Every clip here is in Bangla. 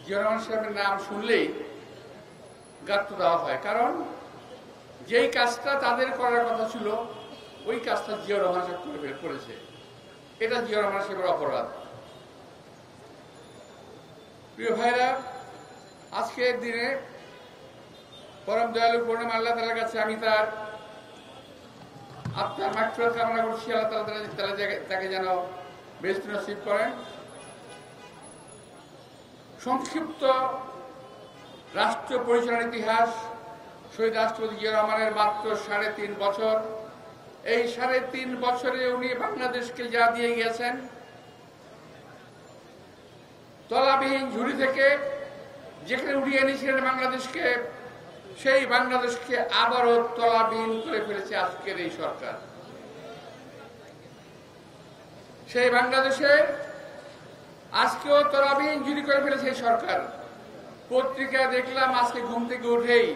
জিয়া রহমান সাহেবের নাম শুনলেই গাত্র দেওয়া হয়, কারণ যেই কাজটা তাদের করার কথা ছিল ওই কাজটা জিয়া রহমান সাহেব করেছে। এটা জিয়া রহমান সাহেবের অপরাধ। প্রিয় ভাইরা, আজকের দিনে পরম দয়ালু পূর্ণিম আল্লাহ তাআলার কাছে আমি তার আত্মার মাগফিরাত কামনা করছি। আল্লাহ তাআলা তাকে যেন বেহেশত নসিব করেন। সংক্ষিপ্ত রাষ্ট্র পরিচালনার ইতিহাস, শহীদ রাষ্ট্রপতি জিয়া রহমানের মাত্র 3.5 বছর। এই 3.5 বছরে উনি বাংলাদেশকে যা দিয়ে গিয়েছেন, তলাবিহীন ঝুড়ি থেকে যেখানে উঠিয়ে এনেছিলেন বাংলাদেশকে, সেই বাংলাদেশকে আবারও তলাবিহীন করে ফেলেছে আজকের এই সরকার। সেই বাংলাদেশে আজকেও তলাবিহীন ঝুড়ি করে ফেলেছে এই সরকার। পত্রিকায় দেখলাম আজকে ঘুম থেকে উঠেই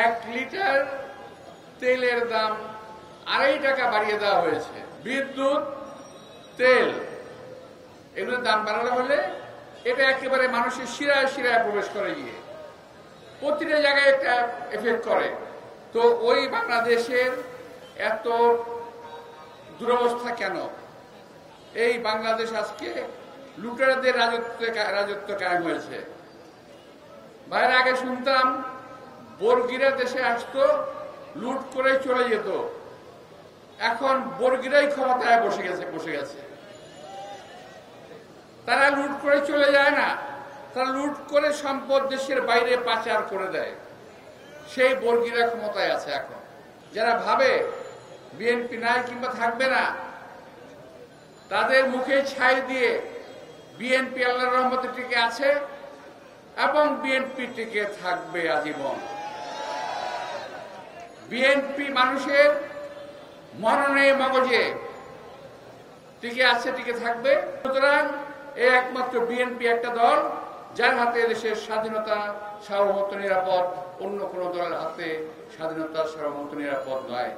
1 লিটার তেলের দাম 2.5 টাকা বাড়িয়ে দেওয়া হয়েছে। বিদ্যুৎ, তেল এগুলোর দাম বাড়ানো হলে এটা একেবারে মানুষের শিরায় শিরায় প্রবেশ করে গিয়ে প্রতিটা জায়গায় একটা এফেক্ট করে। তো ওই বাংলাদেশের এত দুরবস্থা কেন? এই বাংলাদেশ আজকে লুটেরাদের রাজত্ব কায়েম হয়েছে। বাইরে আগে শুনতাম বর্গিরা দেশে আসতো, লুট করে চলে যেত। এখন বর্গিরাই ক্ষমতায় বসে গেছে। তারা লুট করে চলে যায় না, তারা লুট করে সম্পদ দেশের বাইরে পাচার করে দেয়। সেই বর্গিরা ক্ষমতায় আছে এখন। যারা ভাবে বিএনপি নাই কিংবা থাকবে না, তাদের মুখে ছাই দিয়ে বিএনপি আল্লাহর রহমতে টিকে আছে এবং বিএনপি টিকে থাকবে আজীবন। বিএনপি মানুষের মননে মগজে টিকে আছে, টিকে থাকবে। সুতরাং এই একমাত্র বিএনপি একটা দল যার হাতে দেশের স্বাধীনতা, সার্বভৌমত্ব নিরাপদ। অন্য কোনো দলের হাতে স্বাধীনতা, সার্বভৌমত্ব নিরাপদ নয়।